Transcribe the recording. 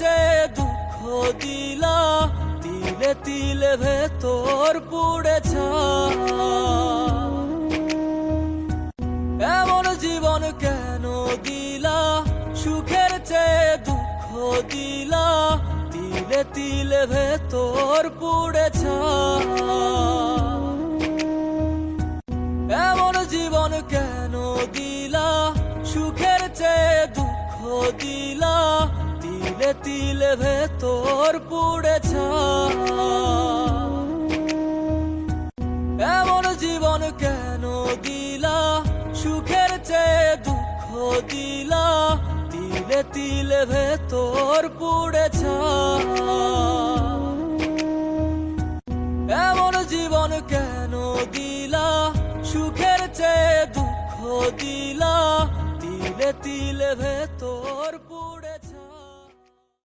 চেয়ে দুঃখ দিলা, তিলে তিলে ভেতর পুড়ে ছাই। এমন জীবন কেন দিলা, সুখের চেয়ে দুঃখ দিলা, তিলে তিলে ভেতর পুড়ে ছাই। এমন জীবন কেন দিলা, সুখের চেয়ে দুঃখ দিলা, তিলে তিলে ভেতর পুড়ে ছাই। এমন জীবন কেন দিলা, সুখের চেয়ে দুঃখ দিলা, তিলে তিলে ভেতর পুড়ে ছাই। এমন জীবন কেন দিলা, সুখের চেয়ে দুঃখ দিলা, তিলে তিলে ভেতর পুড়ে